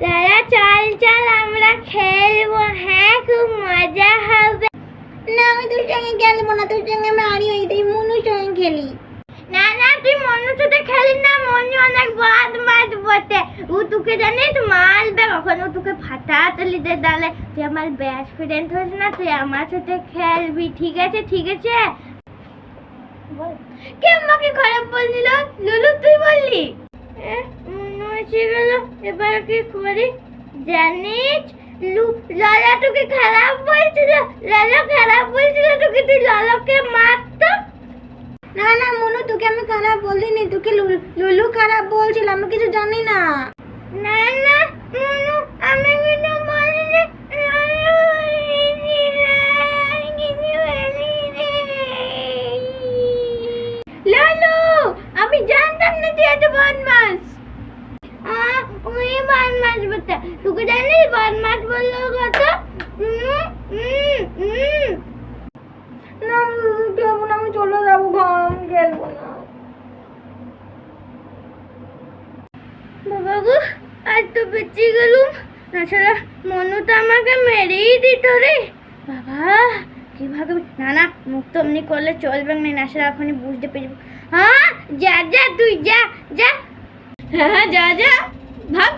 দাদা চল চল আমরা খেলবো, হ্যাঁ খুব মজা হবে। না আমি তোর সঙ্গে খেলবো না, তোর সঙ্গে আমি হারি হয়ে তাই মনুর সঙ্গে খেলি। না না তুই মনুর সাথে খেলিস না, মনু অনেক বদমাশ বটে। ও তোকে জানিস মারবে, কখন ও তোকে ফাটাতে লিতে ডালে। তুই আমার বেস্ট ফ্রেন্ড হোস না, তুই আমার সাথে খেলবি, ঠিক আছে ঠিক আছে? কে আমাকে খারাপ বলছিল? লুলু তুই বললি? মনে হচ্ছে গেল, এবার কি করি? জানিস লালা তোকে খারাপ বলছিল, লালা খারাপ বলছিল তোকে, তুই লালাকে মারতো। না না মনু, তোকে আমি খারাপ বলিনি, তোকে লুলু খারাপ বলছিল, আমি কিছু জানি না। না না মনু, আমি কিছু বলিনি, লালা লালু, আমি জানতাম না তুই এত বদমাস। ওই বদমাস বলতে তোকে জানিস বদমাস বললো কথা। না খেলবো না, আমি চলে যাবো ঘর, আমি খেলবো না। বাবা গো, আজ তো বেঁচে গেলুম, আসলে মনু তো আমাকে মেরেই দিত রে বাবা। কিভাবে? না না মুখ তো এমনি করলে চলবে না, আসলে এখনই বুঝতে পেরেছি। হ্যাঁ যা যা তুই যা যা। হ্যাঁ যা যা, ভাগ।